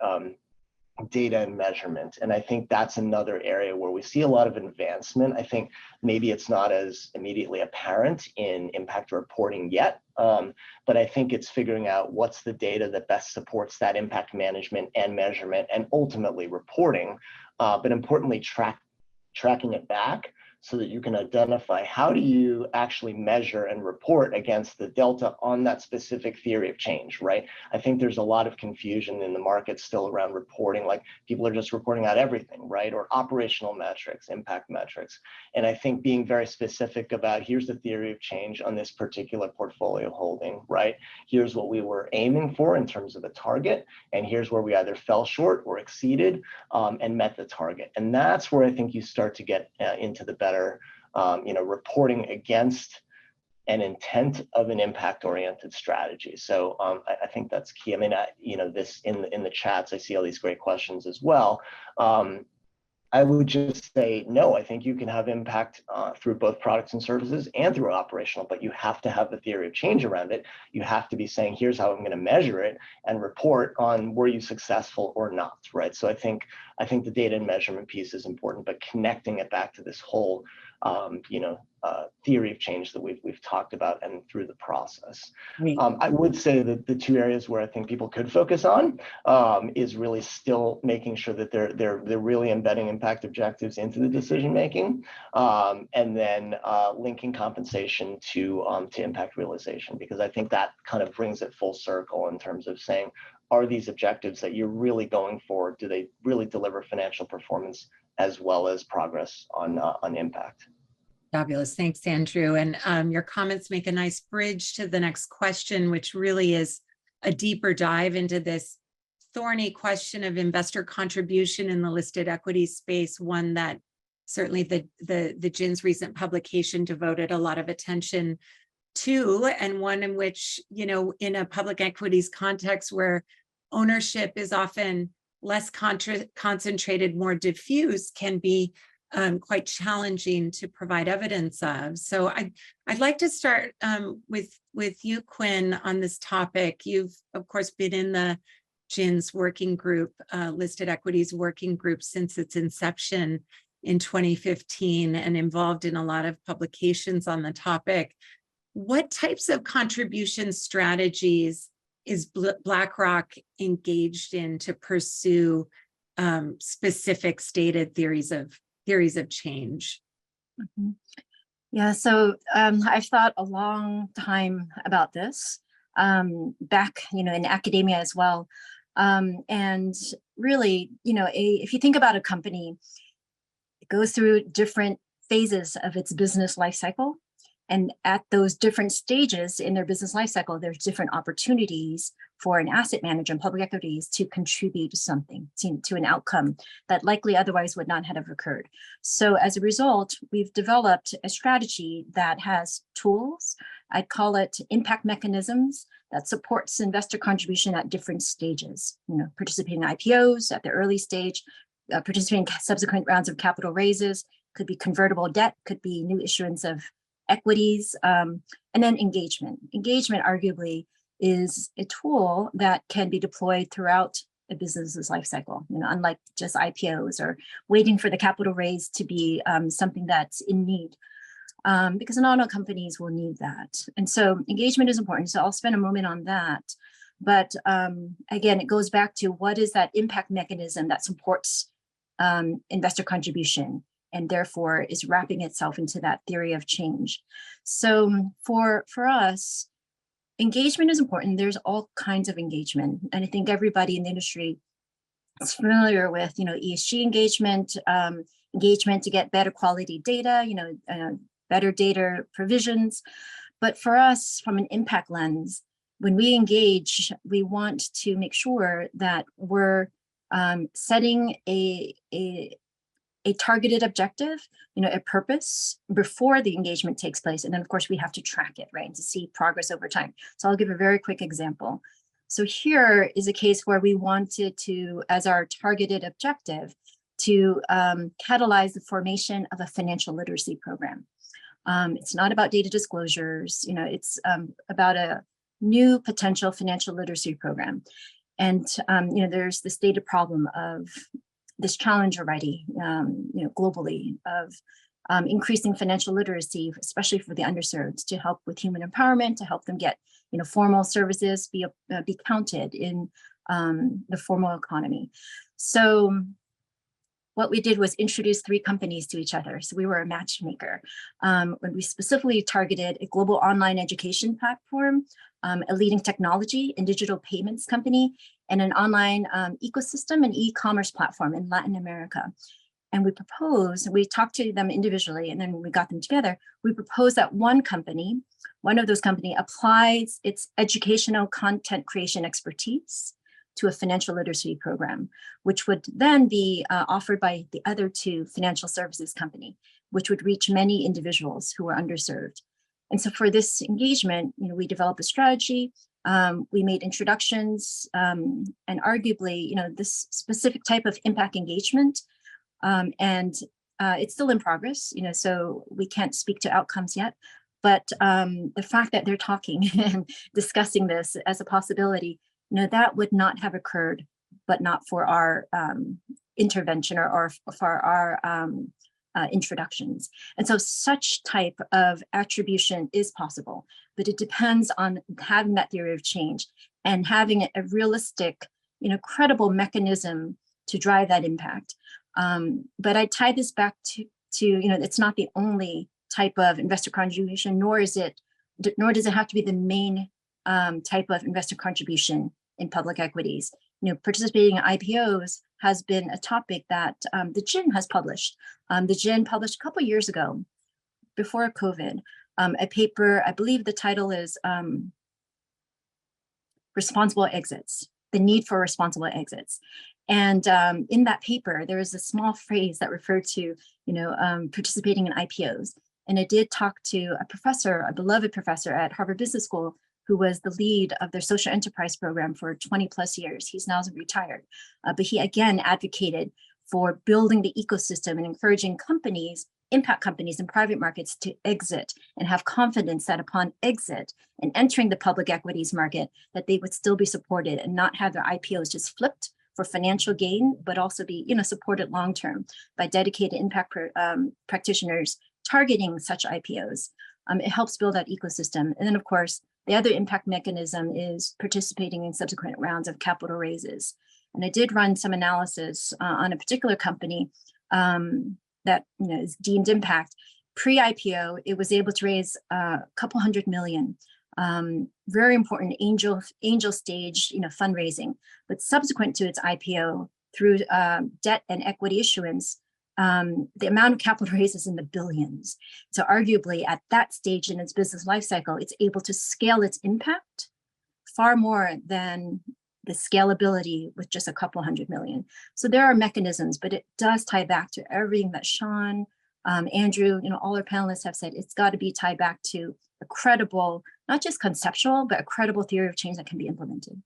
data and measurement. And I think that's another area where we see a lot of advancement. I think maybe it's not as immediately apparent in impact reporting yet, but I think it's figuring out what's the data that best supports that impact management and measurement and ultimately reporting, but importantly, tracking it back so that you can identify how do you actually measure and report against the delta on that specific theory of change, right? I think there's a lot of confusion in the market still around reporting, like people are just reporting out everything, right? Or operational metrics, impact metrics. And I think being very specific about here's the theory of change on this particular portfolio holding, right? Here's what we were aiming for in terms of a target, and here's where we either fell short or exceeded and met the target. And that's where I think you start to get into the better reporting against an intent of an impact-oriented strategy. So I think that's key. I mean, this in the chats, I see all these great questions as well. I would just say, no, I think you can have impact through both products and services and through operational, but you have to have the theory of change around it. You have to be saying, here's how I'm going to measure it and report on were you successful or not, right? So I think the data and measurement piece is important, but connecting it back to this whole, theory of change that we've talked about and through the process. Right. I would say that the two areas where I think people could focus on is really still making sure that they're really embedding impact objectives into the decision making, and then linking compensation to impact realization, because I think that kind of brings it full circle in terms of saying, are these objectives that you're really going for, do they really deliver financial performance as well as progress on impact? Fabulous. Thanks, Andrew. And your comments make a nice bridge to the next question, which really is a deeper dive into this thorny question of investor contribution in the listed equity space, one that certainly the GIN's recent publication devoted a lot of attention to, and one in which, in a public equities context where ownership is often less concentrated, more diffuse, can be quite challenging to provide evidence of. So I'd like to start with you, Quinn, on this topic. You've, of course, been in the GIN's working group, listed equities working group, since its inception in 2015, and involved in a lot of publications on the topic. What types of contribution strategies is BlackRock engaged in to pursue specific stated theories of change? Mm-hmm. Yeah, so I've thought a long time about this, back, in academia as well. And really, if you think about a company, it goes through different phases of its business life cycle. And at those different stages in their business life cycle, there's different opportunities for an asset manager in public equities to contribute to something, to an outcome that likely otherwise would not have occurred. So as a result, we've developed a strategy that has tools, I'd call it impact mechanisms, that supports investor contribution at different stages, participating in IPOs at the early stage, participating in subsequent rounds of capital raises, could be convertible debt, could be new issuance of equities, and then engagement. Engagement arguably is a tool that can be deployed throughout a business's life cycle, unlike just IPOs or waiting for the capital raise to be something that's in need, because not all companies will need that. And so engagement is important. So I'll spend a moment on that. But again, it goes back to what is that impact mechanism that supports investor contribution, and therefore is wrapping itself into that theory of change. So for us, engagement is important. There's all kinds of engagement. And I think everybody in the industry is familiar with, ESG engagement, engagement to get better quality data, better data provisions. But for us, from an impact lens, when we engage, we want to make sure that we're setting a targeted objective, a purpose before the engagement takes place. And then of course we have to track it, right, to see progress over time. So I'll give a very quick example. So here is a case where we wanted to, as our targeted objective, to catalyze the formation of a financial literacy program. It's not about data disclosures, it's about a new potential financial literacy program. And there's the stated problem of this challenge already, globally, of increasing financial literacy, especially for the underserved, to help with human empowerment, to help them get, formal services, be counted in the formal economy. So what we did was introduce 3 companies to each other. So we were a matchmaker. When we specifically targeted a global online education platform, a leading technology and digital payments company, and an online ecosystem and e-commerce platform in Latin America. And we talked to them individually, and then we got them together. We proposed that one of those companies applies its educational content creation expertise to a financial literacy program, which would then be offered by the other 2 financial services company, which would reach many individuals who are underserved. And so for this engagement, we developed a strategy. We made introductions, and arguably, this specific type of impact engagement, and it's still in progress, so we can't speak to outcomes yet. But the fact that they're talking and discussing this as a possibility, that would not have occurred, but not for our intervention or for our introductions. And so such type of attribution is possible, but it depends on having that theory of change and having a realistic, credible mechanism to drive that impact. But I tie this back to it's not the only type of investor contribution, nor does it have to be the main type of investor contribution in public equities. Participating in IPOs has been a topic that the GIN has published. The GIN published a couple of years ago, before COVID, a paper, I believe the title is Responsible Exits, the Need for Responsible Exits. And in that paper, there was a small phrase that referred to, participating in IPOs. And it did talk to a professor, a beloved professor at Harvard Business School, who was the lead of their social enterprise program for 20 plus years. He's now retired, but he again advocated for building the ecosystem and encouraging companies, impact companies in private markets to exit and have confidence that upon exit and entering the public equities market, that they would still be supported and not have their IPOs just flipped for financial gain, but also be supported long-term by dedicated impact practitioners targeting such IPOs. It helps build that ecosystem. And then of course, the other impact mechanism is participating in subsequent rounds of capital raises. And I did run some analysis on a particular company that is deemed impact. Pre-IPO, it was able to raise a couple $100 million. Very important angel stage fundraising. But subsequent to its IPO, through debt and equity issuance, the amount of capital raises in the billions. So arguably at that stage in its business life cycle, it's able to scale its impact far more than the scalability with just a couple $100 million. So there are mechanisms, but it does tie back to everything that Sean, Andrew, all our panelists have said. It's got to be tied back to a credible, not just conceptual, but a credible theory of change that can be implemented.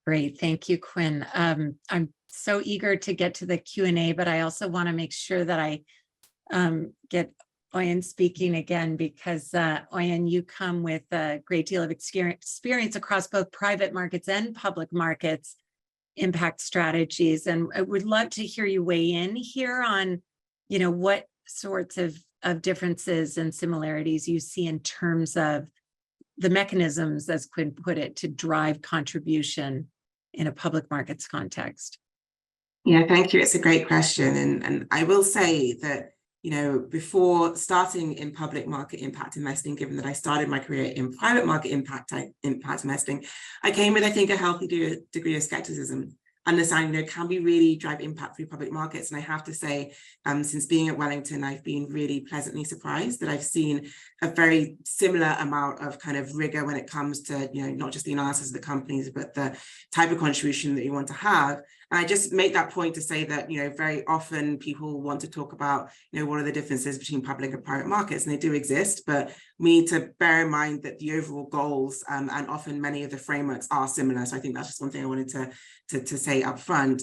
Great, thank you, Quinn. I'm so eager to get to the Q&A, but I also want to make sure that I get Oyen speaking again, because Oyen, you come with a great deal of experience across both private markets and public markets impact strategies. And I would love to hear you weigh in here on, what sorts of differences and similarities you see in terms of the mechanisms, as Quinn put it, to drive contribution in a public markets context. Yeah, thank you. It's a great question. And I will say that, before starting in public market impact investing, given that I started my career in private market impact investing, I came with, I think, a healthy degree of skepticism, understanding, can we really drive impact through public markets? And I have to say, since being at Wellington, I've been really pleasantly surprised that I've seen a very similar amount of kind of rigor when it comes to, not just the analysis of the companies, but the type of contribution that you want to have. And I just make that point to say that, very often people want to talk about, what are the differences between public and private markets, and they do exist, but we need to bear in mind that the overall goals and often many of the frameworks are similar. So I think that's just one thing I wanted to say up front.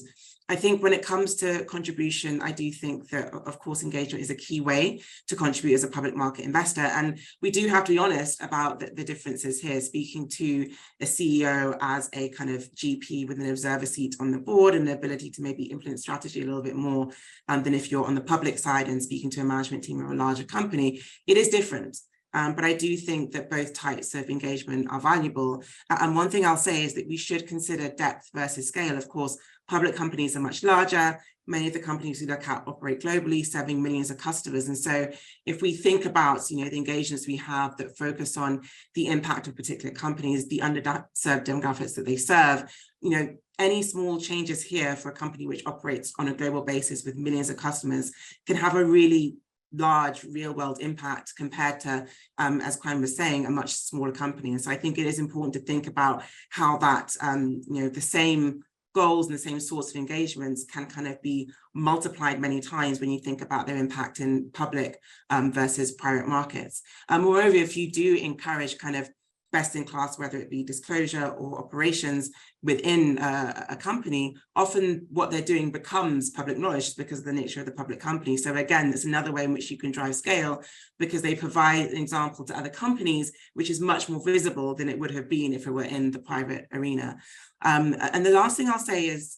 I think when it comes to contribution, I do think that, of course, engagement is a key way to contribute as a public market investor. And we do have to be honest about the differences here, speaking to a CEO as a kind of GP with an observer seat on the board and the ability to maybe influence strategy a little bit more than if you're on the public side and speaking to a management team of a larger company. It is different. But I do think that both types of engagement are valuable. And one thing I'll say is that we should consider depth versus scale. Of course, public companies are much larger. Many of the companies we look at operate globally, serving millions of customers. And so if we think about, the engagements we have that focus on the impact of particular companies, the underserved demographics that they serve, any small changes here for a company which operates on a global basis with millions of customers can have a really large real world impact compared to, as Quinn was saying, a much smaller company. And so I think it is important to think about how that, the same goals and the same sorts of engagements can kind of be multiplied many times when you think about their impact in public versus private markets. Moreover, if you do encourage kind of best in class, whether it be disclosure or operations within a company, often what they're doing becomes public knowledge because of the nature of the public company. So again, it's another way in which you can drive scale because they provide an example to other companies, which is much more visible than it would have been if it were in the private arena. And the last thing I'll say is,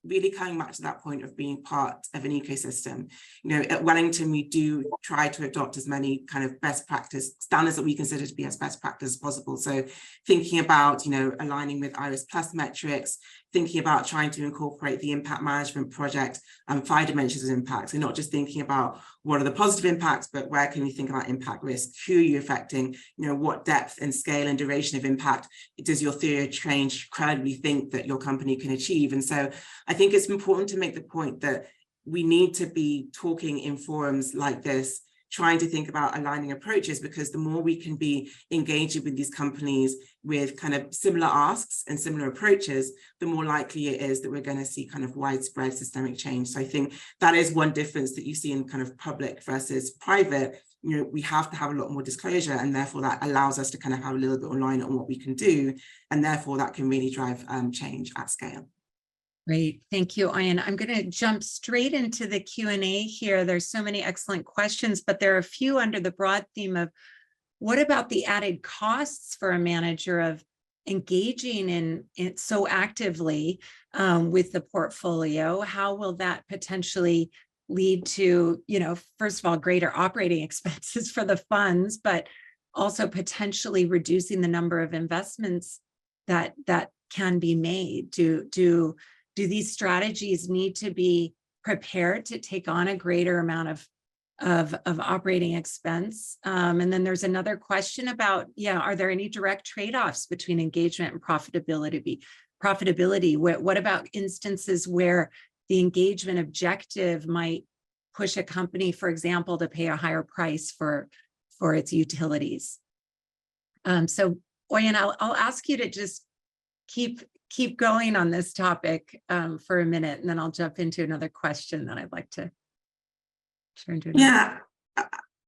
really coming back to that point of being part of an ecosystem. At Wellington, we do try to adopt as many kind of best practice standards that we consider to be as best practice as possible. So thinking about, aligning with IRIS Plus metrics, thinking about trying to incorporate the impact management project and 5 dimensions of impact. So not just thinking about what are the positive impacts, but where can we think about impact risk? Who are you affecting? What depth and scale and duration of impact does your theory of change credibly think that your company can achieve? And so I think it's important to make the point that we need to be talking in forums like this, trying to think about aligning approaches, because the more we can be engaging with these companies with kind of similar asks and similar approaches, the more likely it is that we're going to see kind of widespread systemic change. So I think that is one difference that you see in kind of public versus private. We have to have a lot more disclosure, and therefore that allows us to kind of have a little bit of line on what we can do, and therefore that can really drive change at scale. Great. Thank you, Ian. I'm going to jump straight into the Q&A here. There's so many excellent questions, but there are a few under the broad theme of what about the added costs for a manager of engaging in it so actively with the portfolio? How will that potentially lead to, first of all, greater operating expenses for the funds, but also potentially reducing the number of investments that can be made? Do these strategies need to be prepared to take on a greater amount of operating expense? And then there's another question about, are there any direct trade-offs between engagement and profitability? What about instances where the engagement objective might push a company, for example, to pay a higher price for its utilities? So, Oyen, I'll ask you to just keep going on this topic for a minute, and then I'll jump into another question that I'd like to turn to. Yeah,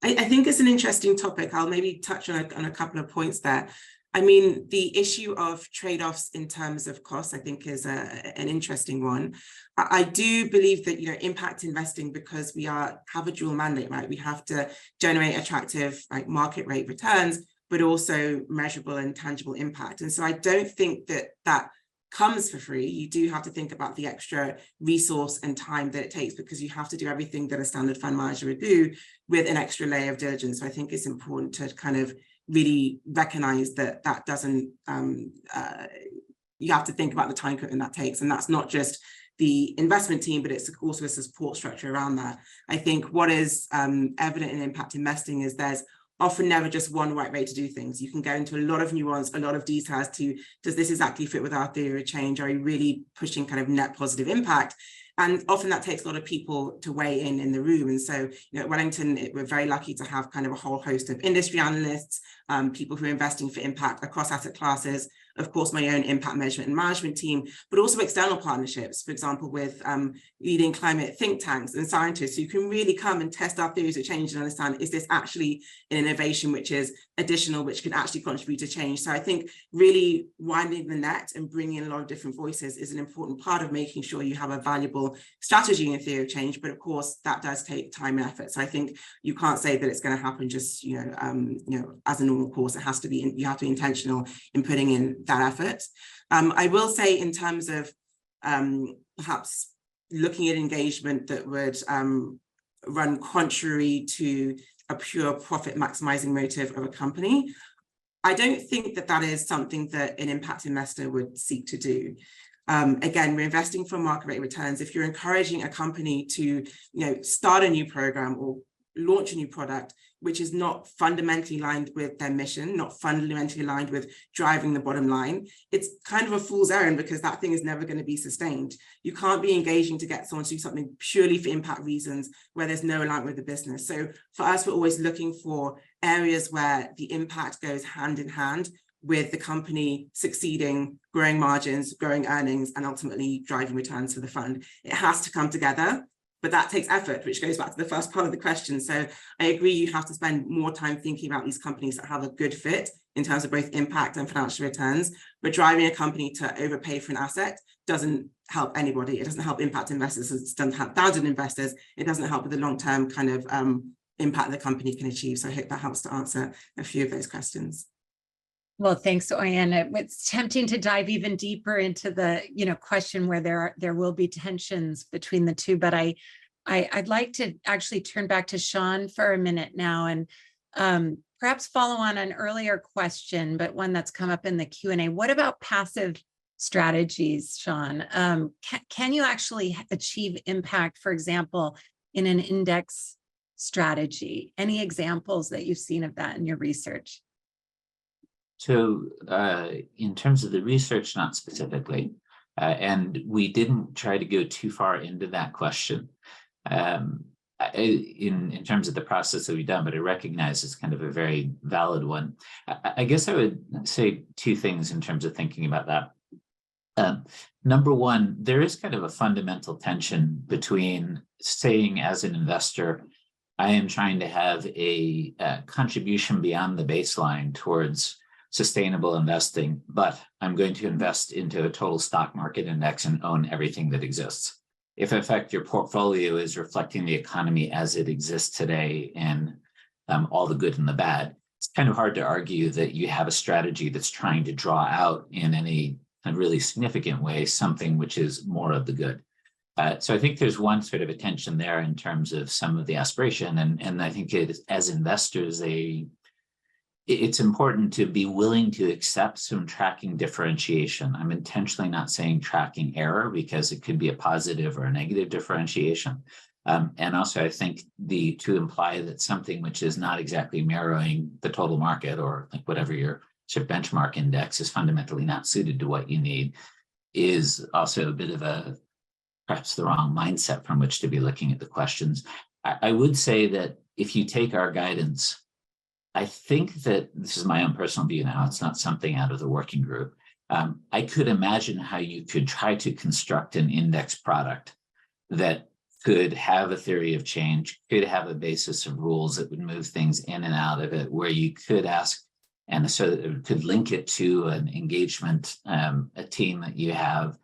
I think it's an interesting topic. I'll maybe touch on a couple of points there. I mean, the issue of trade-offs in terms of costs, I think, is an interesting one. I do believe that, impact investing, because we have a dual mandate, right? We have to generate attractive market rate returns, but also measurable and tangible impact. And so I don't think that comes for free. You do have to think about the extra resource and time that it takes, because you have to do everything that a standard fund manager would do with an extra layer of diligence. So I think it's important to kind of really recognize that doesn't, you have to think about the time commitment that takes. And that's not just the investment team, but it's also a support structure around that. I think what is evident in impact investing is there's often never just one right way to do things. You can go into a lot of nuance, a lot of details to, does this exactly fit with our theory of change? Are we really pushing kind of net positive impact? And often that takes a lot of people to weigh in the room. And so, at Wellington, we're very lucky to have kind of a whole host of industry analysts, people who are investing for impact across asset classes, of course, my own impact measurement and management team, but also external partnerships, for example, with leading climate think tanks and scientists who can really come and test our theories of change and understand, is this actually an innovation which is additional, which can actually contribute to change? So I think really widening the net and bringing in a lot of different voices is an important part of making sure you have a valuable strategy and theory of change. But of course, that does take time and effort. So I think you can't say that it's going to happen just, as a normal course. It has to be, you have to be intentional in putting in that effort. I will say, in terms of perhaps looking at engagement that would run contrary to a pure profit maximizing motive of a company, I don't think that is something that an impact investor would seek to do. Again, we're investing for market rate returns. If you're encouraging a company to, start a new program or launch a new product, which is not fundamentally aligned with their mission, not fundamentally aligned with driving the bottom line, it's kind of a fool's errand, because that thing is never going to be sustained. You can't be engaging to get someone to do something purely for impact reasons where there's no alignment with the business. So for us, we're always looking for areas where the impact goes hand in hand with the company succeeding, growing margins, growing earnings, and ultimately driving returns for the fund. It has to come together. But that takes effort, which goes back to the first part of the question. So I agree, you have to spend more time thinking about these companies that have a good fit in terms of both impact and financial returns. But driving a company to overpay for an asset doesn't help anybody. It doesn't help impact investors. It doesn't help thousands of investors. It doesn't help with the long-term kind of impact the company can achieve. So I hope that helps to answer a few of those questions. Well, thanks, Oyen. It's tempting to dive even deeper into the, question where there will be tensions between the two, but I'd like to actually turn back to Sean for a minute now and perhaps follow on an earlier question, but one that's come up in the Q&A. What about passive strategies, Sean? Can you actually achieve impact, for example, in an index strategy? Any examples that you've seen of that in your research? So in terms of the research, not specifically, and we didn't try to go too far into that question in terms of the process that we've done, but I recognize it's kind of a very valid one. I guess I would say two things in terms of thinking about that. Number one, there is kind of a fundamental tension between saying as an investor, I am trying to have a contribution beyond the baseline towards sustainable investing, but I'm going to invest into a total stock market index and own everything that exists. If in fact your portfolio is reflecting the economy as it exists today and all the good and the bad, it's kind of hard to argue that you have a strategy that's trying to draw out in any really significant way something which is more of the good. So I think there's one sort of a tension there in terms of some of the aspiration, and I think as investors, it's important to be willing to accept some tracking differentiation. I'm intentionally not saying tracking error because it could be a positive or a negative differentiation. And also I think to imply that something which is not exactly mirroring the total market or like whatever your sort of benchmark index is fundamentally not suited to what you need is also a bit of perhaps the wrong mindset from which to be looking at the questions. I would say that if you take our guidance, I think that this is my own personal view now, it's not something out of the working group. I could imagine how you could try to construct an index product that could have a theory of change, could have a basis of rules that would move things in and out of it, where you could ask, and so that it could link it to an engagement, a team that you have,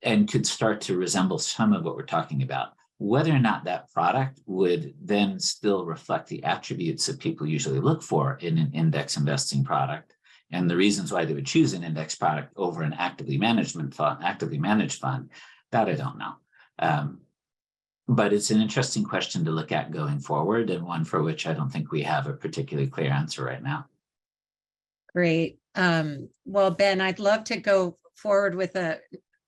and could start to resemble some of what we're talking about. Whether or not that product would then still reflect the attributes that people usually look for in an index investing product, and the reasons why they would choose an index product over an actively managed fund, that I don't know. But it's an interesting question to look at going forward, and one for which I don't think we have a particularly clear answer right now. Great. Well, Ben, I'd love to go forward with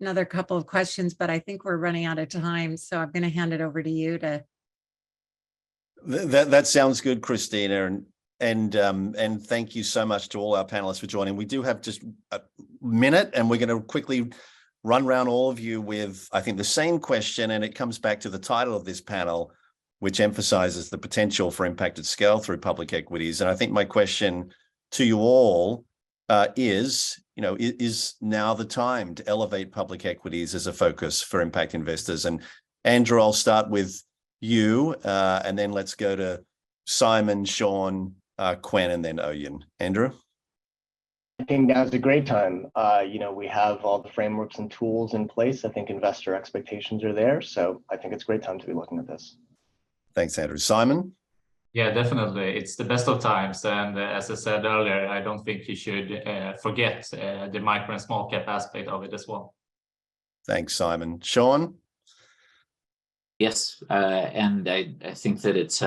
another couple of questions, but I think we're running out of time. So I'm going to hand it over to you to. That sounds good, Christina. And thank you so much to all our panelists for joining. We do have just a minute and we're going to quickly run around all of you with, I think, the same question. And it comes back to the title of this panel, which emphasizes the potential for impact at scale through public equities. And I think my question to you all is now the time to elevate public equities as a focus for impact investors? And Andrew, I'll start with you, and then let's go to Simon, Sean, Quen, and then Oyen. Andrew? I think now's a great time. We have all the frameworks and tools in place. I think investor expectations are there. So I think it's a great time to be looking at this. Thanks, Andrew. Simon? Yeah, definitely. It's the best of times. And as I said earlier, I don't think you should forget the micro and small cap aspect of it as well. Thanks, Simon. Sean? Yes, and I think that it's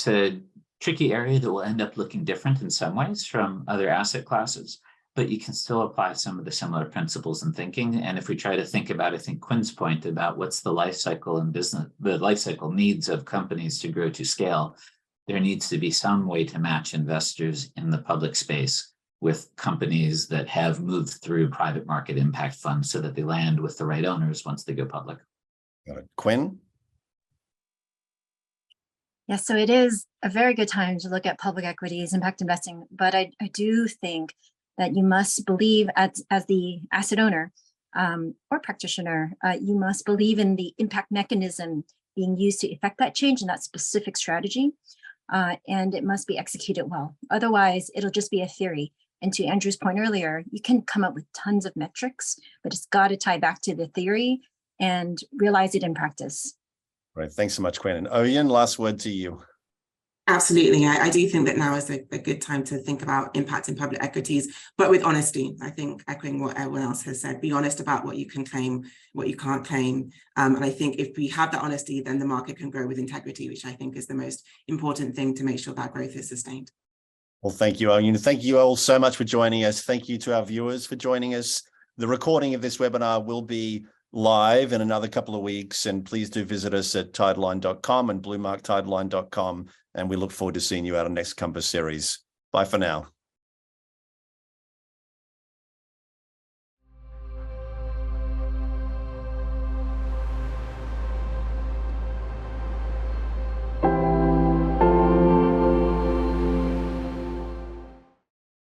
a tricky area that will end up looking different in some ways from other asset classes, but you can still apply some of the similar principles and thinking. And if we try to think about, I think Quinn's point about what's the life cycle in business, the life cycle needs of companies to grow to scale, there needs to be some way to match investors in the public space with companies that have moved through private market impact funds so that they land with the right owners once they go public. Got it. Quen? Yes, so it is a very good time to look at public equities, impact investing, but I do think that you must believe as the asset owner or practitioner, you must believe in the impact mechanism being used to effect that change in that specific strategy, and it must be executed well. Otherwise, it'll just be a theory. And to Andrew's point earlier, you can come up with tons of metrics, but it's got to tie back to the theory and realize it in practice. Right. Thanks so much, Quen. And Oyen, last word to you. Absolutely. I do think that now is a good time to think about impact in public equities, but with honesty. I think echoing what everyone else has said, be honest about what you can claim, what you can't claim. And I think if we have that honesty, then the market can grow with integrity, which I think is the most important thing to make sure that growth is sustained. Well, thank you, Owen. Thank you all so much for joining us. Thank you to our viewers for joining us. The recording of this webinar will be live in another couple of weeks, and please do visit us at tideline.com and bluemarktideline.com, and we look forward to seeing you at our next Compass series. Bye for now.